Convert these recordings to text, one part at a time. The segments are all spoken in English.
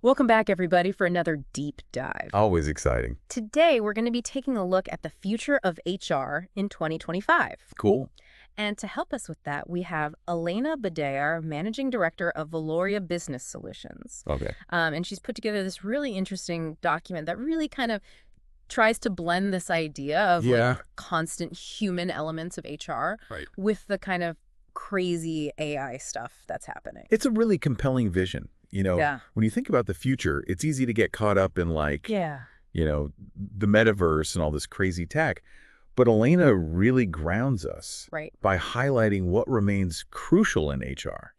Welcome back, everybody, for another deep dive. Always exciting. Today, we're going to be taking a look at the future of HR in 2025. Cool. And to help us with that, we have Elena Badear, Managing Director of Valoria Business Solutions. Okay. And she's put together this really interesting document that really kind of tries to blend this idea of constant human elements of HR with the kind of crazy AI stuff that's happening. It's a really compelling vision. When you think about the future, it's easy to get caught up in the metaverse and all this crazy tech. But Elena really grounds us by highlighting what remains crucial in HR,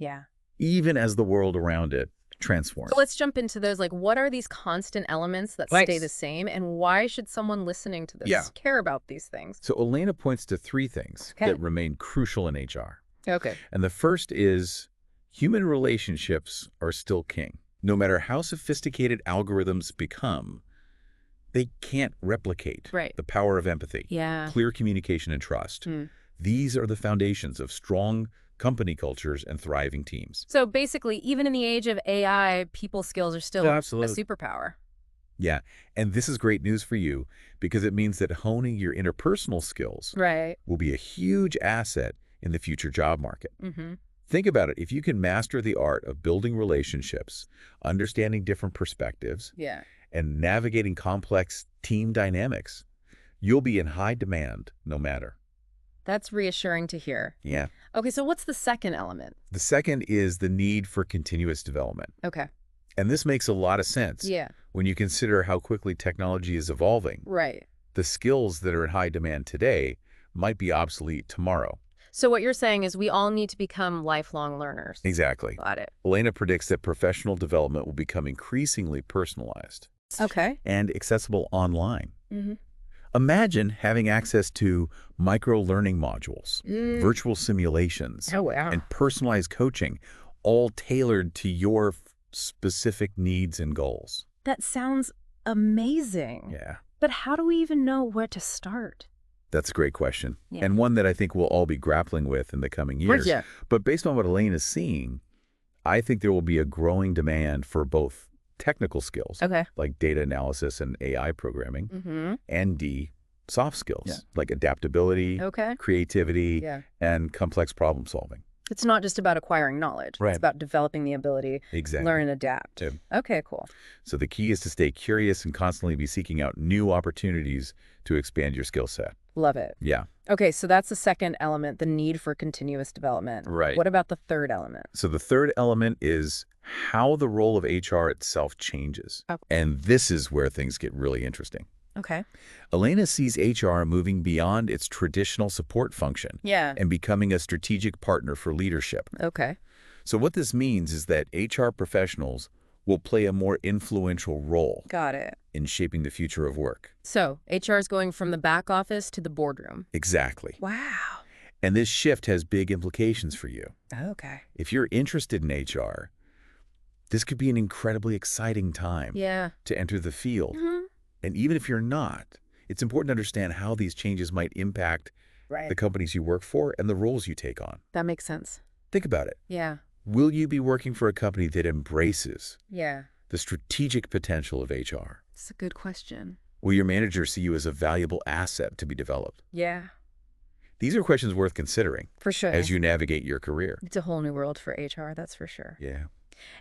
even as the world around it transforms. So let's jump into those. What are these constant elements that stay the same, and why should someone listening to this care about these things? So Elena points to three things that remain crucial in HR. Okay. And the first is human relationships are still king. No matter how sophisticated algorithms become, they can't replicate the power of empathy, clear communication, and trust. These are the foundations of strong company cultures and thriving teams. So basically, even in the age of AI, people skills are still a superpower. Yeah, and this is great news for you because it means that honing your interpersonal skills will be a huge asset in the future job market. Think about it. If you can master the art of building relationships, understanding different perspectives, and navigating complex team dynamics, you'll be in high demand no matter. That's reassuring to hear. Yeah. Okay, so what's the second element? The second is the need for continuous development. Okay. And this makes a lot of sense when you consider how quickly technology is evolving. The skills that are in high demand today might be obsolete tomorrow. So what you're saying is we all need to become lifelong learners. Exactly. Got it. Elena predicts that professional development will become increasingly personalized and accessible online. Imagine having access to micro-learning modules, virtual simulations, and personalized coaching, all tailored to your specific needs and goals. That sounds amazing. Yeah. But how do we even know where to start? That's a great question, and one that I think we'll all be grappling with in the coming years. But based on what Elaine is seeing, I think there will be a growing demand for both technical skills, like data analysis and AI programming, and soft skills, like adaptability, creativity, and complex problem solving. It's not just about acquiring knowledge. It's about developing the ability to learn and adapt. Okay, cool. So the key is to stay curious and constantly be seeking out new opportunities to expand your skill set. Love it. Yeah. Okay, so that's the second element, the need for continuous development. What about the third element? So the third element is how the role of HR itself changes. And this is where things get really interesting. Okay. Elena sees HR moving beyond its traditional support function and becoming a strategic partner for leadership. Okay. So what this means is that HR professionals will play a more influential role in shaping the future of work. So HR is going from the back office to the boardroom. Exactly. Wow. And this shift has big implications for you. Okay. If you're interested in HR, this could be an incredibly exciting time to enter the field. And even if you're not, it's important to understand how these changes might impact the companies you work for and the roles you take on. That makes sense. Think about it. Will you be working for a company that embraces the strategic potential of HR? It's a good question. Will your manager see you as a valuable asset to be developed? These are questions worth considering. For sure. As you navigate your career. It's a whole new world for HR, that's for sure. Yeah.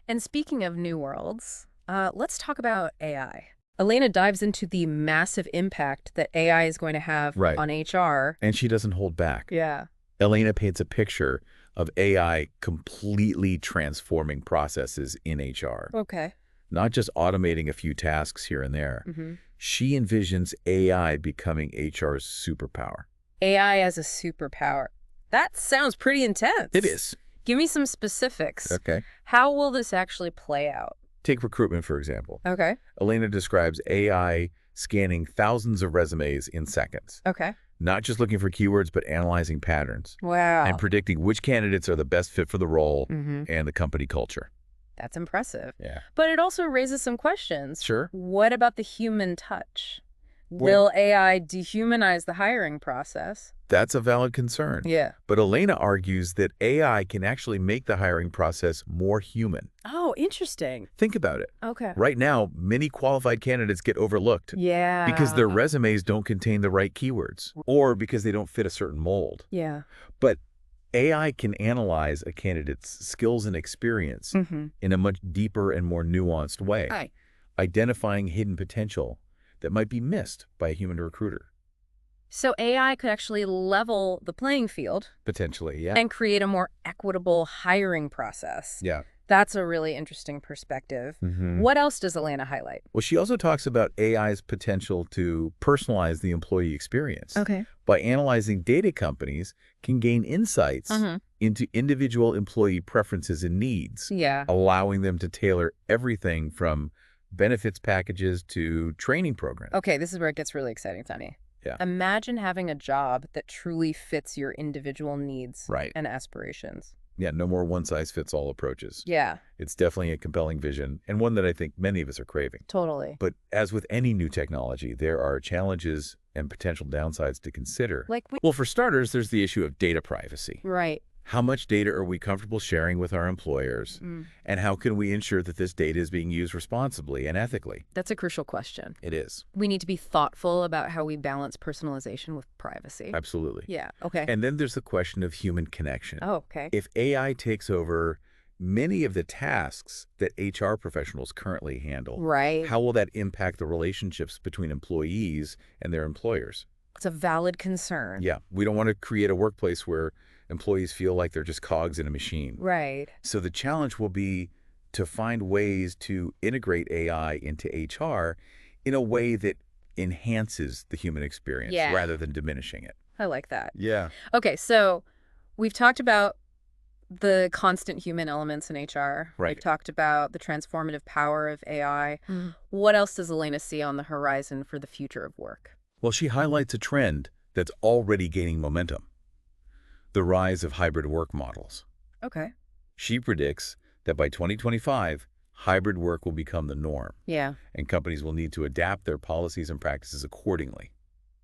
And speaking of new worlds, let's talk about AI. Elena dives into the massive impact that AI is going to have on HR. And she doesn't hold back. Yeah. Elena paints a picture of AI completely transforming processes in HR. Okay. Not just automating a few tasks here and there. She envisions AI becoming HR's superpower. AI as a superpower. That sounds pretty intense. It is. Give me some specifics. Okay. How will this actually play out? Take recruitment, for example. Okay. Elena describes AI scanning thousands of resumes in seconds. Okay. Not just looking for keywords, but analyzing patterns. Wow. And predicting which candidates are the best fit for the role and the company culture. That's impressive. Yeah. But it also raises some questions. Sure. What about the human touch? Will AI dehumanize the hiring process? That's a valid concern. Yeah. But Elena argues that AI can actually make the hiring process more human. Oh, interesting. Think about it. Okay. Right now, many qualified candidates get overlooked. Yeah. Because their resumes don't contain the right keywords, or because they don't fit a certain mold. Yeah. But AI can analyze a candidate's skills and experience in a much deeper and more nuanced way, identifying hidden potential that might be missed by a human recruiter. So AI could actually level the playing field. Potentially, yeah. And create a more equitable hiring process. Yeah. That's a really interesting perspective. What else does Elena highlight? Well, she also talks about AI's potential to personalize the employee experience. Okay. By analyzing data, companies can gain insights into individual employee preferences and needs, allowing them to tailor everything from benefits packages to training programs. Okay, this is where it gets really exciting, Tony. Yeah. Imagine having a job that truly fits your individual needs and aspirations. Yeah, no more one-size-fits-all approaches. Yeah. It's definitely a compelling vision, and one that I think many of us are craving. Totally. But as with any new technology, there are challenges and potential downsides to consider. Well, for starters, there's the issue of data privacy. Right. How much data are we comfortable sharing with our employers? And how can we ensure that this data is being used responsibly and ethically? That's a crucial question. It is. We need to be thoughtful about how we balance personalization with privacy. Absolutely. Yeah, okay. And then there's the question of human connection. Oh, okay. If AI takes over many of the tasks that HR professionals currently handle, how will that impact the relationships between employees and their employers? It's a valid concern. Yeah, we don't want to create a workplace where employees feel like they're just cogs in a machine. Right. So the challenge will be to find ways to integrate AI into HR in a way that enhances the human experience rather than diminishing it. I like that. Yeah. Okay, so we've talked about the constant human elements in HR. Right. We've talked about the transformative power of AI. What else does Elena see on the horizon for the future of work? Well, she highlights a trend that's already gaining momentum: the rise of hybrid work models. Okay. She predicts that by 2025, hybrid work will become the norm. Yeah. And companies will need to adapt their policies and practices accordingly.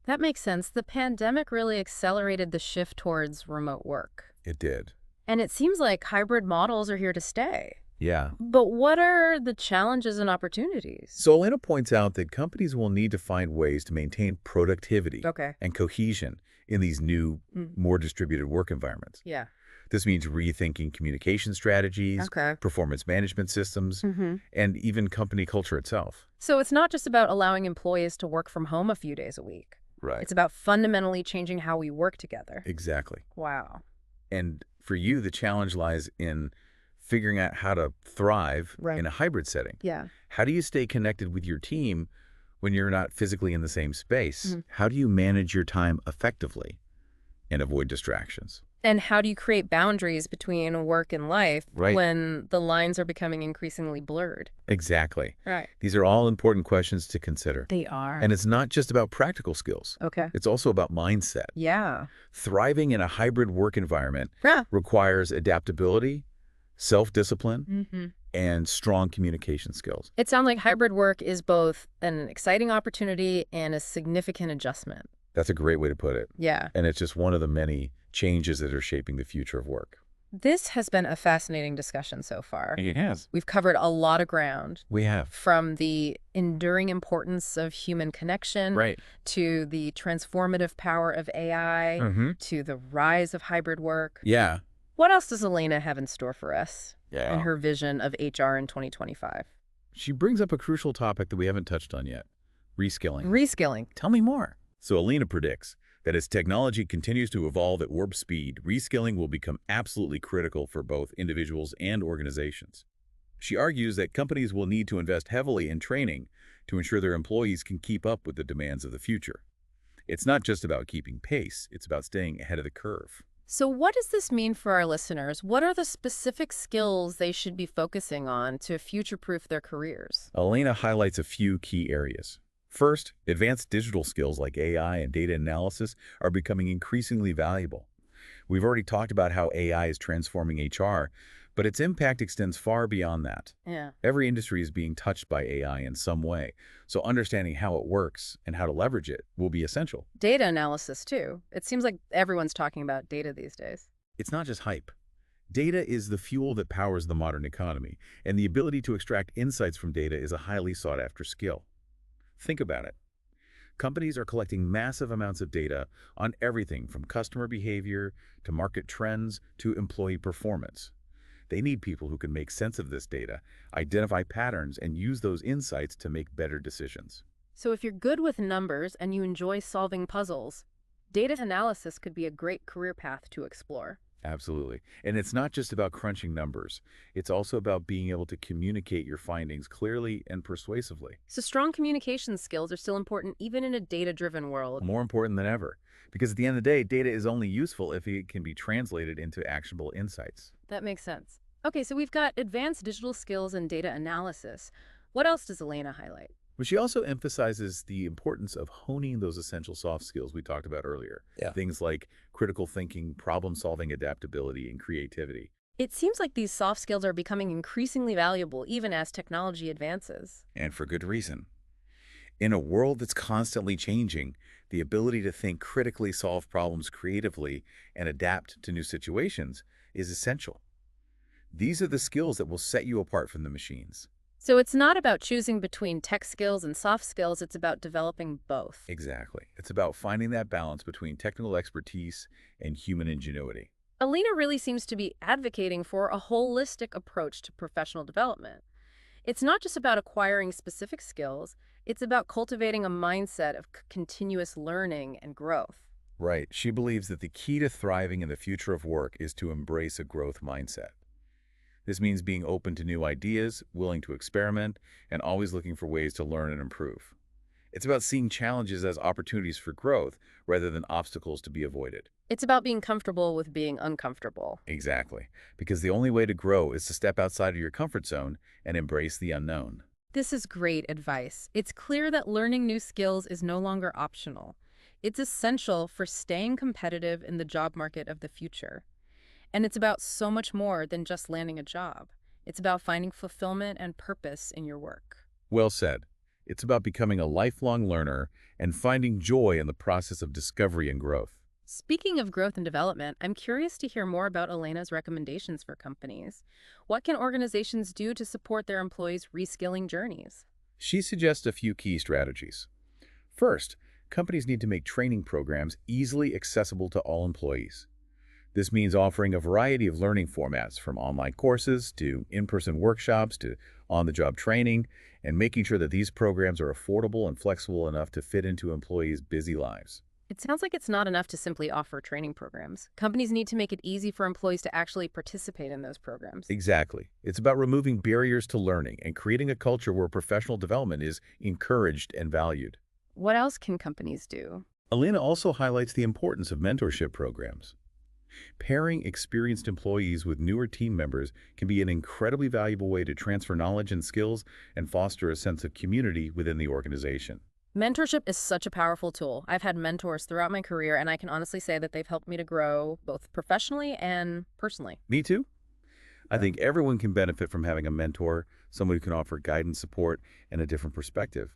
That makes sense. The pandemic really accelerated the shift towards remote work. It did. And it seems like hybrid models are here to stay. Yeah. But what are the challenges and opportunities? So Elena points out that companies will need to find ways to maintain productivity and cohesion in these new, more distributed work environments. Yeah. This means rethinking communication strategies, performance management systems, and even company culture itself. So it's not just about allowing employees to work from home a few days a week. Right. It's about fundamentally changing how we work together. Exactly. Wow. And for you, the challenge lies in figuring out how to thrive in a hybrid setting. Yeah. How do you stay connected with your team when you're not physically in the same space? How do you manage your time effectively and avoid distractions? And how do you create boundaries between work and life when the lines are becoming increasingly blurred? Exactly. Right. These are all important questions to consider. They are. And it's not just about practical skills. Okay. It's also about mindset. Yeah. Thriving in a hybrid work environment requires adaptability, self-discipline, and strong communication skills. It sounds like hybrid work is both an exciting opportunity and a significant adjustment. That's a great way to put it. Yeah. And it's just one of the many changes that are shaping the future of work. This has been a fascinating discussion so far. It has. We've covered a lot of ground. We have. From the enduring importance of human connection to the transformative power of AI to the rise of hybrid work. Yeah. What else does Elena have in store for us in her vision of HR in 2025? She brings up a crucial topic that we haven't touched on yet: reskilling. Reskilling. Tell me more. So Elena predicts that as technology continues to evolve at warp speed, reskilling will become absolutely critical for both individuals and organizations. She argues that companies will need to invest heavily in training to ensure their employees can keep up with the demands of the future. It's not just about keeping pace, it's about staying ahead of the curve. So what does this mean for our listeners? What are the specific skills they should be focusing on to future-proof their careers? Elena highlights a few key areas. First, advanced digital skills like AI and data analysis are becoming increasingly valuable. We've already talked about how AI is transforming HR, But its impact extends far beyond that. Yeah. Every industry is being touched by AI in some way, so understanding how it works and how to leverage it will be essential. Data analysis, too. It seems like everyone's talking about data these days. It's not just hype. Data is the fuel that powers the modern economy, and the ability to extract insights from data is a highly sought-after skill. Think about it. Companies are collecting massive amounts of data on everything from customer behavior to market trends to employee performance. They need people who can make sense of this data, identify patterns, and use those insights to make better decisions. So if you're good with numbers and you enjoy solving puzzles, data analysis could be a great career path to explore. Absolutely. And it's not just about crunching numbers. It's also about being able to communicate your findings clearly and persuasively. So strong communication skills are still important even in a data-driven world. More important than ever. Because at the end of the day, data is only useful if it can be translated into actionable insights. That makes sense. Okay, so we've got advanced digital skills and data analysis. What else does Elena highlight? But she also emphasizes the importance of honing those essential soft skills we talked about earlier. Yeah. Things like critical thinking, problem-solving adaptability, and creativity. It seems like these soft skills are becoming increasingly valuable even as technology advances. And for good reason. In a world that's constantly changing, the ability to think critically, solve problems creatively, and adapt to new situations is essential. These are the skills that will set you apart from the machines. So it's not about choosing between tech skills and soft skills, it's about developing both. Exactly. It's about finding that balance between technical expertise and human ingenuity. Alina really seems to be advocating for a holistic approach to professional development. It's not just about acquiring specific skills, it's about cultivating a mindset of continuous learning and growth. Right. She believes that the key to thriving in the future of work is to embrace a growth mindset. This means being open to new ideas, willing to experiment, and always looking for ways to learn and improve. It's about seeing challenges as opportunities for growth rather than obstacles to be avoided. It's about being comfortable with being uncomfortable. Exactly. Because the only way to grow is to step outside of your comfort zone and embrace the unknown. This is great advice. It's clear that learning new skills is no longer optional. It's essential for staying competitive in the job market of the future. And it's about so much more than just landing a job. It's about finding fulfillment and purpose in your work. Well said. It's about becoming a lifelong learner and finding joy in the process of discovery and growth. Speaking of growth and development, I'm curious to hear more about Elena's recommendations for companies. What can organizations do to support their employees' reskilling journeys? She suggests a few key strategies. First, companies need to make training programs easily accessible to all employees. This means offering a variety of learning formats, from online courses to in-person workshops to on-the-job training, and making sure that these programs are affordable and flexible enough to fit into employees' busy lives. It sounds like it's not enough to simply offer training programs. Companies need to make it easy for employees to actually participate in those programs. Exactly. It's about removing barriers to learning and creating a culture where professional development is encouraged and valued. What else can companies do? Alina also highlights the importance of mentorship programs. Pairing experienced employees with newer team members can be an incredibly valuable way to transfer knowledge and skills and foster a sense of community within the organization. Mentorship is such a powerful tool. I've had mentors throughout my career, and I can honestly say that they've helped me to grow both professionally and personally. Me too. I think everyone can benefit from having a mentor, someone who can offer guidance, support, and a different perspective.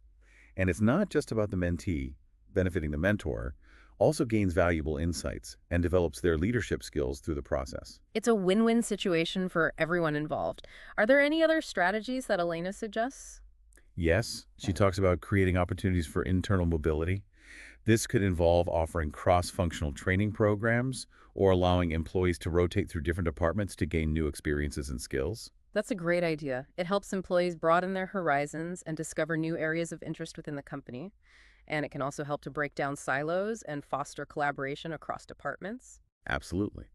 And it's not just about the mentee benefiting the mentor, also gains valuable insights and develops their leadership skills through the process. It's a win-win situation for everyone involved. Are there any other strategies that Elena suggests? Yes, she talks about creating opportunities for internal mobility. This could involve offering cross-functional training programs or allowing employees to rotate through different departments to gain new experiences and skills. That's a great idea. It helps employees broaden their horizons and discover new areas of interest within the company. And it can also help to break down silos and foster collaboration across departments. Absolutely.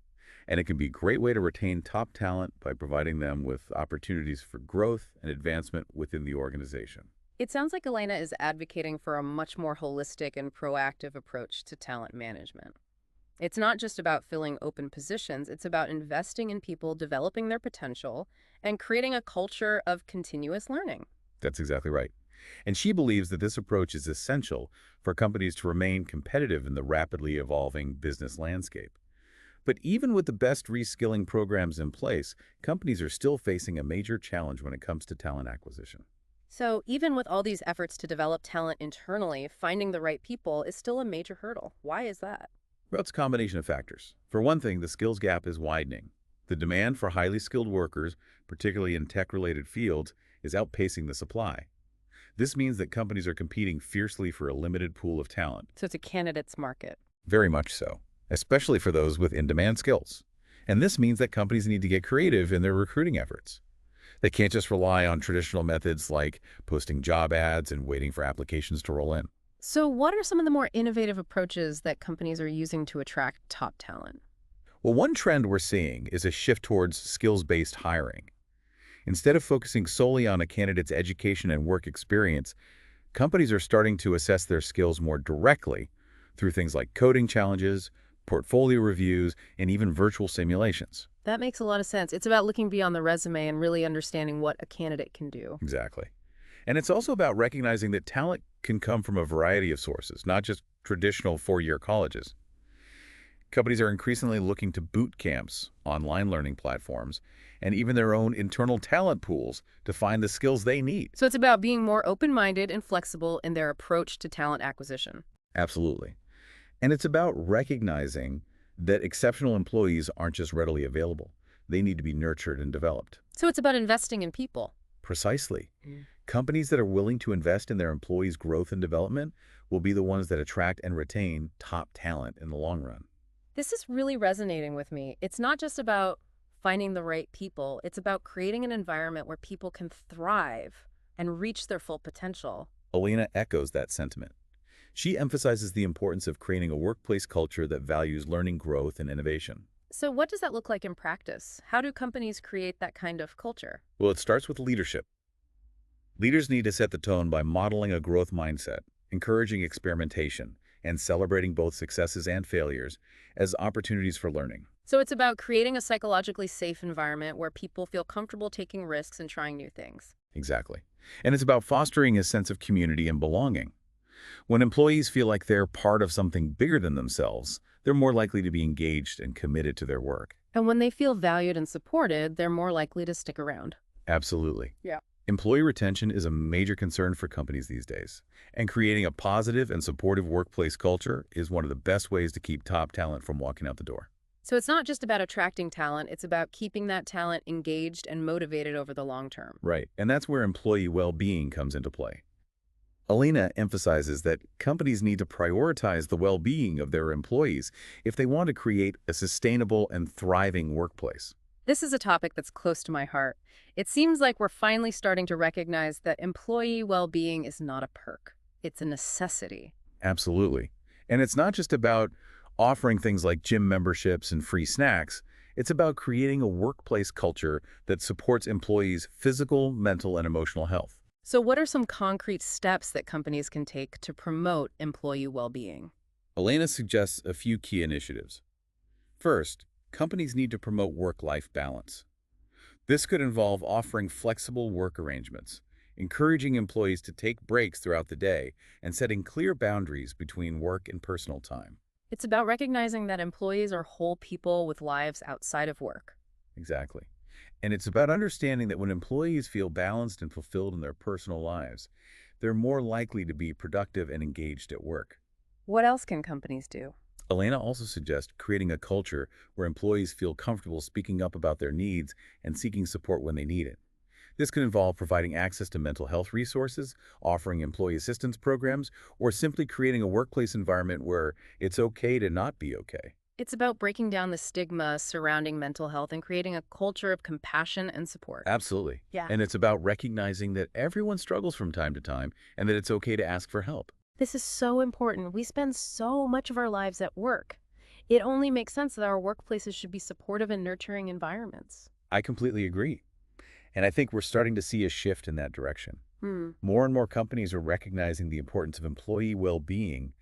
And it can be a great way to retain top talent by providing them with opportunities for growth and advancement within the organization. It sounds like Elena is advocating for a much more holistic and proactive approach to talent management. It's not just about filling open positions, it's about investing in people, developing their potential, and creating a culture of continuous learning. That's exactly right. And she believes that this approach is essential for companies to remain competitive in the rapidly evolving business landscape. But even with the best reskilling programs in place, companies are still facing a major challenge when it comes to talent acquisition. So even with all these efforts to develop talent internally, finding the right people is still a major hurdle. Why is that? Well, it's a combination of factors. For one thing, the skills gap is widening. The demand for highly skilled workers, particularly in tech-related fields, is outpacing the supply. This means that companies are competing fiercely for a limited pool of talent. So it's a candidate's market. Very much so, especially for those with in-demand skills. And this means that companies need to get creative in their recruiting efforts. They can't just rely on traditional methods like posting job ads and waiting for applications to roll in. So what are some of the more innovative approaches that companies are using to attract top talent? Well, one trend we're seeing is a shift towards skills-based hiring. Instead of focusing solely on a candidate's education and work experience, companies are starting to assess their skills more directly through things like coding challenges, portfolio reviews, and even virtual simulations. That makes a lot of sense. It's about looking beyond the resume and really understanding what a candidate can do. Exactly. And it's also about recognizing that talent can come from a variety of sources, not just traditional four-year colleges. Companies are increasingly looking to boot camps, online learning platforms, and even their own internal talent pools to find the skills they need. So it's about being more open-minded and flexible in their approach to talent acquisition. Absolutely. And it's about recognizing that exceptional employees aren't just readily available. They need to be nurtured and developed. So it's about investing in people. Precisely. Companies that are willing to invest in their employees' growth and development will be the ones that attract and retain top talent in the long run. This is really resonating with me. It's not just about finding the right people. It's about creating an environment where people can thrive and reach their full potential. Elena echoes that sentiment. She emphasizes the importance of creating a workplace culture that values learning, growth, and innovation. So what does that look like in practice? How do companies create that kind of culture? Well, it starts with leadership. Leaders need to set the tone by modeling a growth mindset, encouraging experimentation, and celebrating both successes and failures as opportunities for learning. So it's about creating a psychologically safe environment where people feel comfortable taking risks and trying new things. Exactly. And it's about fostering a sense of community and belonging. When employees feel like they're part of something bigger than themselves, they're more likely to be engaged and committed to their work. And when they feel valued and supported, they're more likely to stick around. Absolutely. Yeah. Employee retention is a major concern for companies these days, and creating a positive and supportive workplace culture is one of the best ways to keep top talent from walking out the door. So it's not just about attracting talent, it's about keeping that talent engaged and motivated over the long term. Right, and that's where employee well-being comes into play. Alina emphasizes that companies need to prioritize the well-being of their employees if they want to create a sustainable and thriving workplace. This is a topic that's close to my heart. It seems like we're finally starting to recognize that employee well-being is not a perk. It's a necessity. Absolutely. And it's not just about offering things like gym memberships and free snacks. It's about creating a workplace culture that supports employees' physical, mental, and emotional health. So what are some concrete steps that companies can take to promote employee well-being? Elena suggests a few key initiatives. First, companies need to promote work-life balance. This could involve offering flexible work arrangements, encouraging employees to take breaks throughout the day, and setting clear boundaries between work and personal time. It's about recognizing that employees are whole people with lives outside of work. Exactly. And it's about understanding that when employees feel balanced and fulfilled in their personal lives, they're more likely to be productive and engaged at work. What else can companies do? Elena also suggests creating a culture where employees feel comfortable speaking up about their needs and seeking support when they need it. This could involve providing access to mental health resources, offering employee assistance programs, or simply creating a workplace environment where it's okay to not be okay. It's about breaking down the stigma surrounding mental health and creating a culture of compassion and support. Absolutely. Yeah. And it's about recognizing that everyone struggles from time to time and that it's okay to ask for help. This is so important. We spend so much of our lives at work. It only makes sense that our workplaces should be supportive and nurturing environments. I completely agree. And I think we're starting to see a shift in that direction. More and more companies are recognizing the importance of employee well-being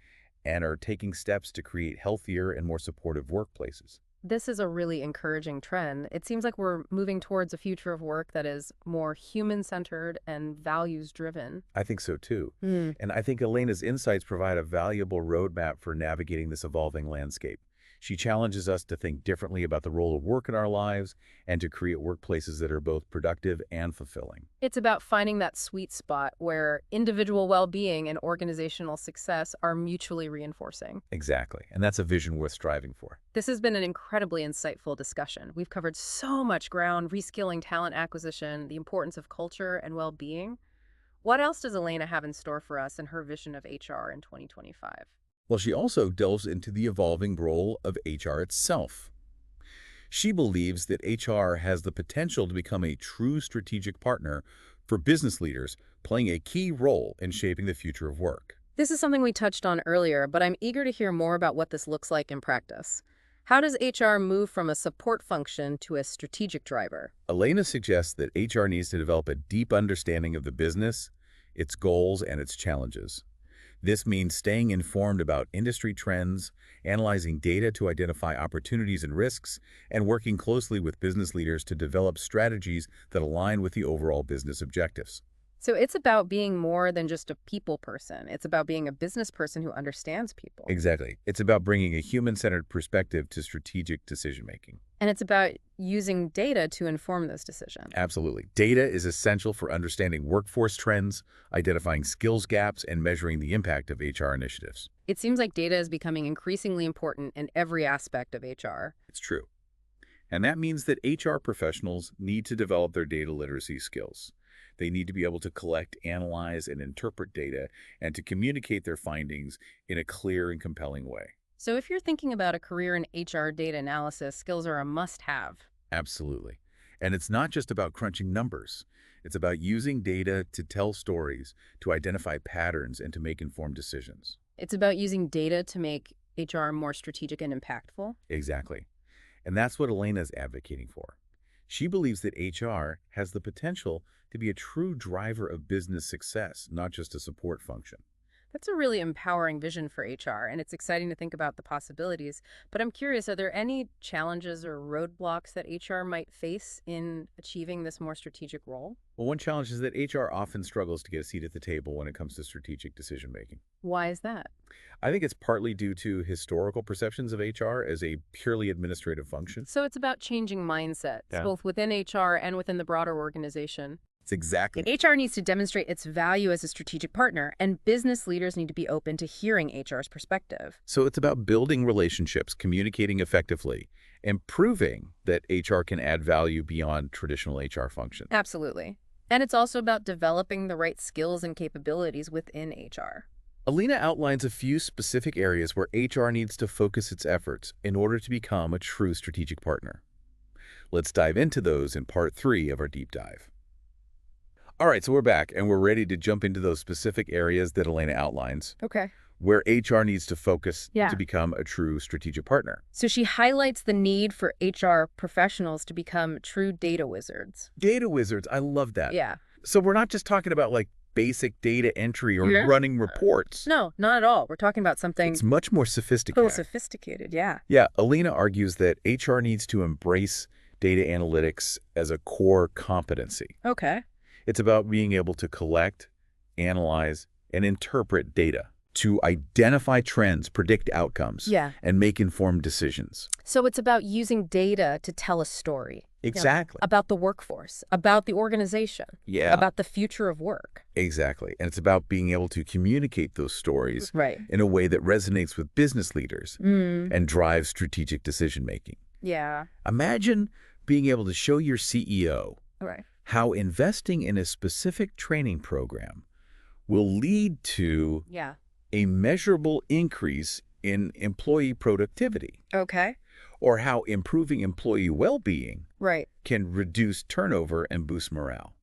and are taking steps to create healthier and more supportive workplaces. This is a really encouraging trend. It seems like we're moving towards a future of work that is more human-centered and values-driven. I think so too. And I think Elena's insights provide a valuable roadmap for navigating this evolving landscape. She challenges us to think differently about the role of work in our lives and to create workplaces that are both productive and fulfilling. It's about finding that sweet spot where individual well-being and organizational success are mutually reinforcing. Exactly. And that's a vision worth striving for. This has been an incredibly insightful discussion. We've covered so much ground: reskilling, talent acquisition, the importance of culture and well-being. What else does Elena have in store for us in her vision of HR in 2025? Well, she also delves into the evolving role of HR itself. She believes that HR has the potential to become a true strategic partner for business leaders, playing a key role in shaping the future of work. This is something we touched on earlier, but I'm eager to hear more about what this looks like in practice. How does HR move from a support function to a strategic driver? Elena suggests that HR needs to develop a deep understanding of the business, its goals, and its challenges. This means staying informed about industry trends, analyzing data to identify opportunities and risks, and working closely with business leaders to develop strategies that align with the overall business objectives. So it's about being more than just a people person. It's about being a business person who understands people. Exactly. It's about bringing a human-centered perspective to strategic decision-making. And it's about using data to inform those decisions. Absolutely. Data is essential for understanding workforce trends, identifying skills gaps, and measuring the impact of HR initiatives. It seems like data is becoming increasingly important in every aspect of HR. It's true. And that means that HR professionals need to develop their data literacy skills. They need to be able to collect, analyze, and interpret data, and to communicate their findings in a clear and compelling way. So if you're thinking about a career in HR data analysis, skills are a must-have. Absolutely. And it's not just about crunching numbers. It's about using data to tell stories, to identify patterns, and to make informed decisions. It's about using data to make HR more strategic and impactful. Exactly. And that's what Elena is advocating for. She believes that HR has the potential to be a true driver of business success, not just a support function. That's a really empowering vision for HR, and it's exciting to think about the possibilities. But I'm curious, are there any challenges or roadblocks that HR might face in achieving this more strategic role? Well, one challenge is that HR often struggles to get a seat at the table when it comes to strategic decision-making. Why is that? I think it's partly due to historical perceptions of HR as a purely administrative function. So it's about changing mindsets, both within HR and within the broader organization. It's exactly. HR needs to demonstrate its value as a strategic partner, and business leaders need to be open to hearing HR's perspective. So it's about building relationships, communicating effectively, and proving that HR can add value beyond traditional HR functions. Absolutely. And it's also about developing the right skills and capabilities within HR. Elena outlines a few specific areas where HR needs to focus its efforts in order to become a true strategic partner. Let's dive into those in part 3 of our deep dive. All right, so we're back, and we're ready to jump into those specific areas that Elena outlines. Okay. Where HR needs to focus to become a true strategic partner. So she highlights the need for HR professionals to become true data wizards. Data wizards, I love that. Yeah. So we're not just talking about like basic data entry or running reports. No, not at all. We're talking about something... It's much more sophisticated. Sophisticated, yeah. Yeah, Elena argues that HR needs to embrace data analytics as a core competency. Okay. It's about being able to collect, analyze, and interpret data to identify trends, predict outcomes, and make informed decisions. So it's about using data to tell a story. Exactly. About the workforce, about the organization, about the future of work. Exactly. And it's about being able to communicate those stories in a way that resonates with business leaders and drives strategic decision-making. Yeah. Imagine being able to show your CEO how investing in a specific training program will lead to a measurable increase in employee productivity. Okay. Or how improving employee well-being can reduce turnover and boost morale.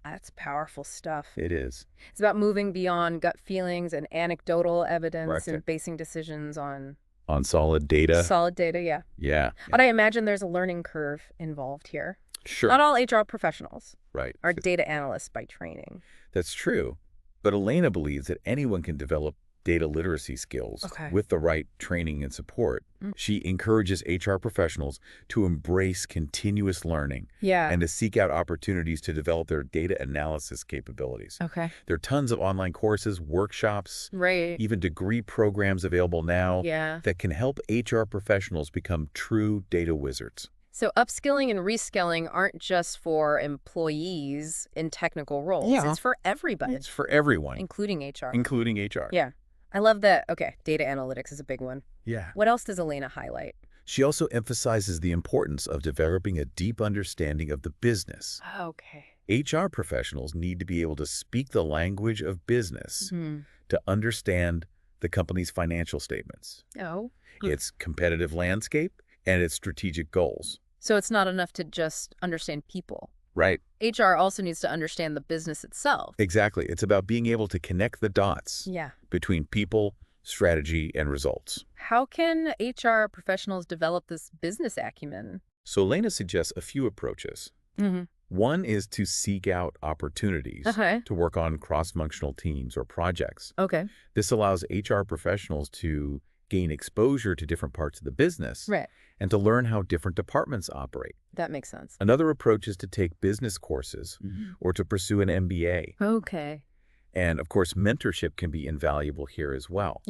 That's powerful stuff. It is. It's about moving beyond gut feelings and anecdotal evidence and basing decisions on solid data. Solid data, yeah. But I imagine there's a learning curve involved here. Sure. Not all HR professionals are data analysts by training. That's true. But Elena believes that anyone can develop data literacy skills with the right training and support. She encourages HR professionals to embrace continuous learning and to seek out opportunities to develop their data analysis capabilities. There are tons of online courses, workshops, even degree programs available now that can help HR professionals become true data wizards. So upskilling and reskilling aren't just for employees in technical roles. It's for everybody. It's for everyone. Including HR. Including HR. Yeah. I love that. Okay, data analytics is a big one. Yeah. What else does Elena highlight? She also emphasizes the importance of developing a deep understanding of the business. HR professionals need to be able to speak the language of business to understand the company's financial statements, its competitive landscape, and its strategic goals. So it's not enough to just understand people. Right. HR also needs to understand the business itself. Exactly. It's about being able to connect the dots between people, strategy, and results. How can HR professionals develop this business acumen? So Elena suggests a few approaches. One is to seek out opportunities to work on cross-functional teams or projects. This allows HR professionals to gain exposure to different parts of the business and to learn how different departments operate. That makes sense. Another approach is to take business courses or to pursue an MBA. And of course, mentorship can be invaluable here as well.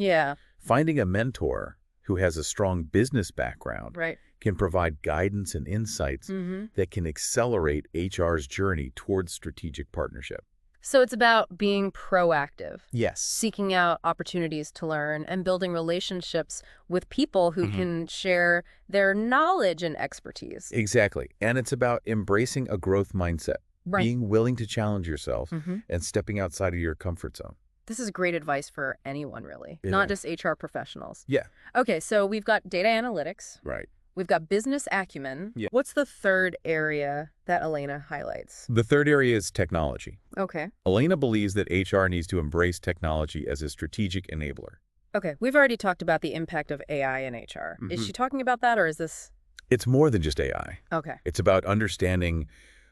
Finding a mentor who has a strong business background can provide guidance and insights that can accelerate HR's journey towards strategic partnership. So it's about being proactive. Yes. Seeking out opportunities to learn and building relationships with people who can share their knowledge and expertise. Exactly. And it's about embracing a growth mindset, being willing to challenge yourself and stepping outside of your comfort zone. This is great advice for anyone, really, not just HR professionals. Yeah. Okay, so we've got data analytics. Right. We've got business acumen. What's the third area that Elena highlights? The third area is technology. Okay. Elena believes that HR needs to embrace technology as a strategic enabler. Okay, we've already talked about the impact of AI in HR. Is she talking about that, or is this? It's more than just AI. Okay. It's about understanding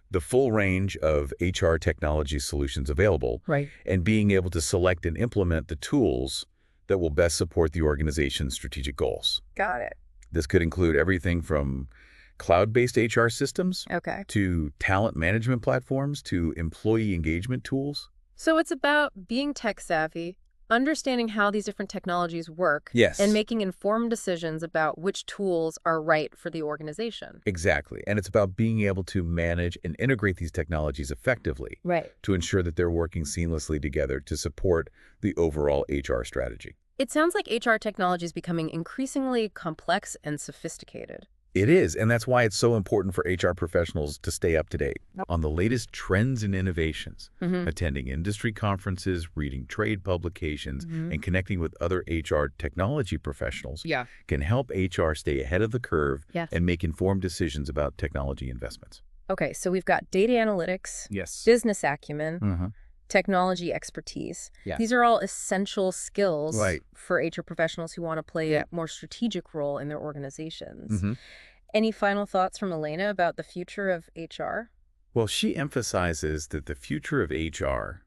the full range of HR technology solutions available and being able to select and implement the tools that will best support the organization's strategic goals. Got it. This could include everything from cloud-based HR systems to talent management platforms to employee engagement tools. So it's about being tech-savvy, understanding how these different technologies work, and making informed decisions about which tools are right for the organization. Exactly. And it's about being able to manage and integrate these technologies effectively to ensure that they're working seamlessly together to support the overall HR strategy. It sounds like HR technology is becoming increasingly complex and sophisticated. It is, and that's why it's so important for HR professionals to stay up to date on the latest trends and innovations, attending industry conferences, reading trade publications, and connecting with other HR technology professionals can help HR stay ahead of the curve and make informed decisions about technology investments. Okay, so we've got data analytics, business acumen, technology expertise. These are all essential skills for HR professionals who want to play a more strategic role in their organizations. Any final thoughts from Elena about the future of HR? Well, she emphasizes that the future of HR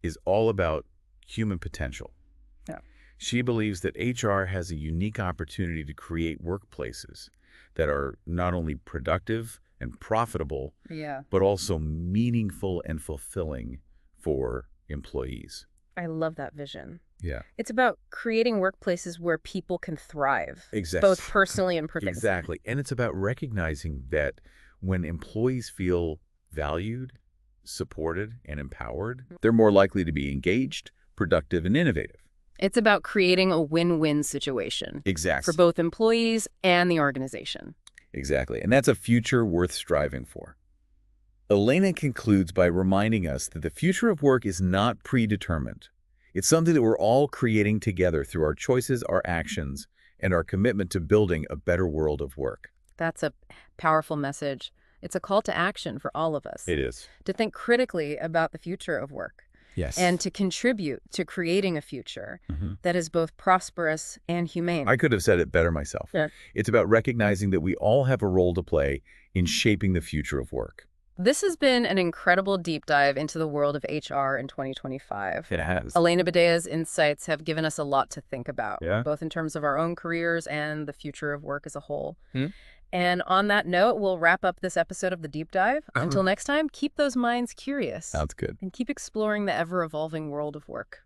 is all about human potential. She believes that HR has a unique opportunity to create workplaces that are not only productive and profitable, but also meaningful and fulfilling for employees. I love that vision. Yeah. It's about creating workplaces where people can thrive. Both personally and professionally. Exactly. And it's about recognizing that when employees feel valued, supported, and empowered, they're more likely to be engaged, productive, and innovative. It's about creating a win-win situation. Exactly. For both employees and the organization. Exactly. And that's a future worth striving for. Elena concludes by reminding us that the future of work is not predetermined. It's something that we're all creating together through our choices, our actions, and our commitment to building a better world of work. That's a powerful message. It's a call to action for all of us. It is. To think critically about the future of work. And to contribute to creating a future that is both prosperous and humane. I could have said it better myself. It's about recognizing that we all have a role to play in shaping the future of work. This has been an incredible deep dive into the world of HR in 2025. It has. Elena Badea's insights have given us a lot to think about, Yeah. both in terms of our own careers and the future of work as a whole. And on that note, we'll wrap up this episode of The Deep Dive. Until next time, keep those minds curious. Sounds good. And keep exploring the ever-evolving world of work.